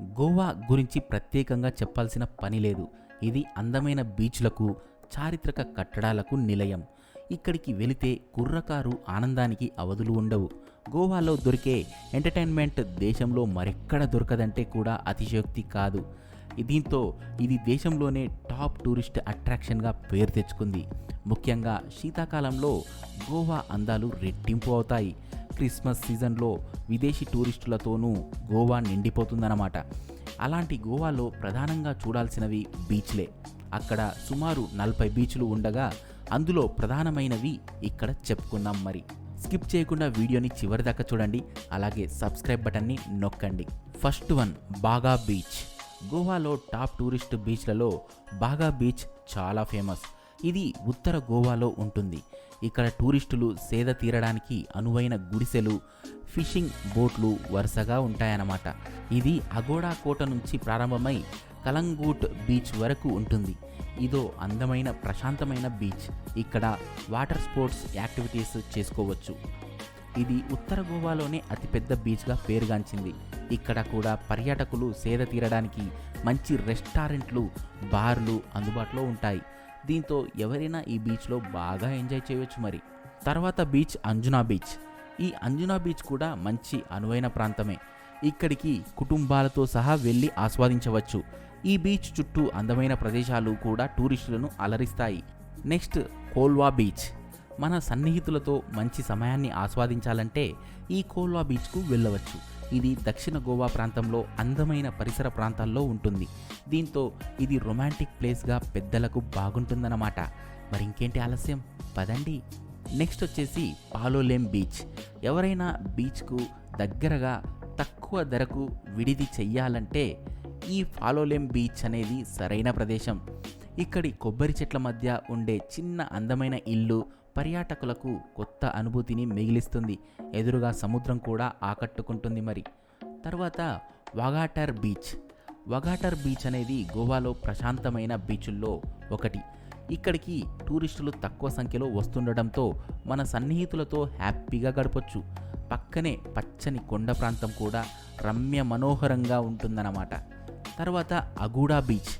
గోవా గురించి ప్రత్యేకంగా చెప్పాల్సిన పని లేదు. ఇది అందమైన బీచ్లకు, చారిత్రక కట్టడాలకు నిలయం. ఇక్కడికి వెళితే కుర్రకారు ఆనందానికి అవధులు ఉండవు. గోవాలో దొరికే ఎంటర్టైన్మెంట్ దేశంలో మరెక్కడ దొరకదంటే కూడా అతిశయోక్తి కాదు. దీంతో ఇది దేశంలోనే టాప్ టూరిస్ట్ అట్రాక్షన్గా పేరు తెచ్చుకుంది. ముఖ్యంగా శీతాకాలంలో గోవా అందాలు రెట్టింపు అవుతాయి. క్రిస్మస్ సీజన్లో విదేశీ టూరిస్టులతోనూ గోవా నిండిపోతుందన్నమాట. అలాంటి గోవాలో ప్రధానంగా చూడాల్సినవి బీచ్లే. అక్కడ సుమారు 40 బీచ్లు ఉండగా అందులో ప్రధానమైనవి ఇక్కడ చెప్పుకుందాం. మరి స్కిప్ చేయకుండా వీడియోని చివరిదాకా చూడండి. అలాగే సబ్స్క్రైబ్ బటన్ని నొక్కండి. ఫస్ట్ వన్, బాగా బీచ్. గోవాలో టాప్ టూరిస్ట్ బీచ్లలో బాగా బీచ్ చాలా ఫేమస్. ఇది ఉత్తర గోవాలో ఉంటుంది. ఇక్కడ టూరిస్టులు సేద తీరడానికి అనువైన గుడిసెలు, ఫిషింగ్ బోట్లు వరుసగా ఉంటాయన్నమాట. ఇది అగోడా కోట నుంచి ప్రారంభమై కలంగూట్ బీచ్ వరకు ఉంటుంది. ఇదో అందమైన ప్రశాంతమైన బీచ్. ఇక్కడ వాటర్ స్పోర్ట్స్ యాక్టివిటీస్ చేసుకోవచ్చు. ఇది ఉత్తర గోవాలోనే అతిపెద్ద బీచ్గా పేరుగాంచింది. ఇక్కడ కూడా పర్యాటకులు సేద తీరడానికి మంచి రెస్టారెంట్లు, బార్లు అందుబాటులో ఉంటాయి. దీంతో ఎవరైనా ఈ బీచ్లో బాగా ఎంజాయ్ చేయవచ్చు. మరి తర్వాత బీచ్ అంజునా బీచ్. ఈ అంజునా బీచ్ కూడా మంచి అనువైన ప్రాంతమే. ఇక్కడికి కుటుంబాలతో సహా వెళ్ళి ఆస్వాదించవచ్చు. ఈ బీచ్ చుట్టూ అందమైన ప్రదేశాలు కూడా టూరిస్టులను అలరిస్తాయి. Next Colva beach. మన సన్నిహితులతో మంచి సమయాన్ని ఆస్వాదించాలంటే ఈ కోల్వా బీచ్కు వెళ్ళవచ్చు. ఇది దక్షిణ గోవా ప్రాంతంలో అందమైన పరిసర ప్రాంతాల్లో ఉంటుంది. దీంతో ఇది రొమాంటిక్ ప్లేస్గా పెద్దలకు బాగుంటుందన్నమాట. మరి ఇంకేంటి ఆలస్యం, పదండి. నెక్స్ట్ వచ్చేసి పాలోలేం బీచ్. ఎవరైనా బీచ్కు దగ్గరగా తక్కువ ధరకు విడిది చెయ్యాలంటే ఈ పాలోలేం బీచ్ అనేది సరైన ప్రదేశం. ఇక్కడి కొబ్బరి చెట్ల మధ్య ఉండే చిన్న అందమైన ఇల్లు పర్యాటకులకు కొత్త అనుభూతిని మిగిలిస్తుంది. ఎదురుగా సముద్రం కూడా ఆకట్టుకుంటుంది. మరి తర్వాత వగాటర్ బీచ్. వగాటర్ బీచ్ అనేది గోవాలో ప్రశాంతమైన బీచుల్లో ఒకటి. ఇక్కడికి టూరిస్టులు తక్కువ సంఖ్యలో వస్తుండటంతో మన సన్నిహితులతో హ్యాపీగా గడపొచ్చు. పక్కనే పచ్చని కొండ ప్రాంతం కూడా రమ్య మనోహరంగా ఉంటుందన్నమాట. తర్వాత అగూడా బీచ్.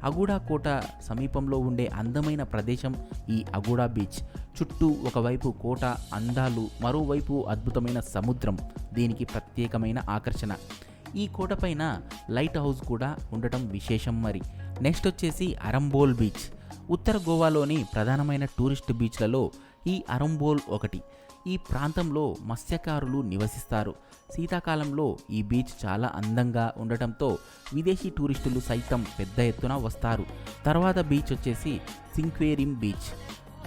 అగూడా కోట సమీపంలో ఉండే అందమైన ప్రదేశం ఈ అగూడా బీచ్. చుట్టూ ఒకవైపు కోట అందాలు, మరోవైపు అద్భుతమైన సముద్రం దీనికి ప్రత్యేకమైన ఆకర్షణ. ఈ కోటపైన లైట్ హౌస్ కూడా ఉండటం విశేషం. మరి నెక్స్ట్ వచ్చేసి అరంబోల్ బీచ్. ఉత్తర గోవాలోని ప్రధానమైన టూరిస్ట్ బీచ్లలో ఈ అరంబోల్ ఒకటి. ఈ ప్రాంతంలో మత్స్యకారులు నివసిస్తారు. శీతాకాలంలో ఈ బీచ్ చాలా అందంగా ఉండటంతో విదేశీ టూరిస్టులు సైతం పెద్ద ఎత్తున వస్తారు. తర్వాత బీచ్ వచ్చేసి సింక్వేరిం బీచ్.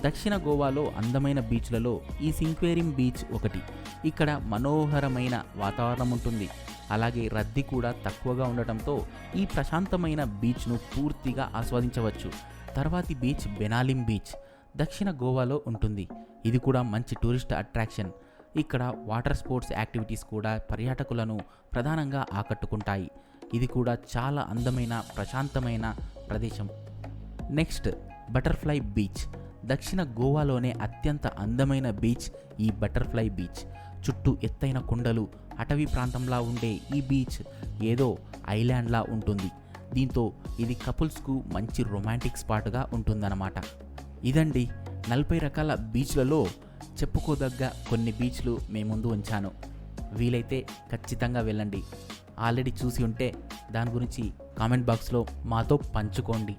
దక్షిణ గోవాలో అందమైన బీచ్లలో ఈ సింక్వేరిం బీచ్ ఒకటి. ఇక్కడ మనోహరమైన వాతావరణం ఉంటుంది. అలాగే రద్దీ కూడా తక్కువగా ఉండటంతో ఈ ప్రశాంతమైన బీచ్ను పూర్తిగా ఆస్వాదించవచ్చు. తర్వాతి బీచ్ బెనాలిం బీచ్ దక్షిణ గోవాలో ఉంటుంది. ఇది కూడా మంచి టూరిస్ట్ అట్రాక్షన్. ఇక్కడ వాటర్ స్పోర్ట్స్ యాక్టివిటీస్ కూడా పర్యాటకులను ప్రధానంగా ఆకట్టుకుంటాయి. ఇది కూడా చాలా అందమైన ప్రశాంతమైన ప్రదేశం. Next butterfly beach. దక్షిణ గోవాలోనే అత్యంత అందమైన బీచ్ ఈ బటర్ఫ్లై బీచ్. చుట్టూ ఎత్తైన కొండలు, అటవీ ప్రాంతంలా ఉండే ఈ బీచ్ ఏదో ఐలాండ్లా ఉంటుంది. దీంతో ఇది కపుల్స్కు మంచి రొమాంటిక్ స్పాట్గా ఉంటుందన్నమాట. ఇదండి 40 రకాల బీచ్లలో చెప్పుకోదగ్గ కొన్ని బీచ్లు మీ ముందు ఉంచాను. వీలైతే ఖచ్చితంగా వెళ్ళండి. ఆల్రెడీ చూసి ఉంటే దాని గురించి కామెంట్ బాక్స్లో మాతో పంచుకోండి.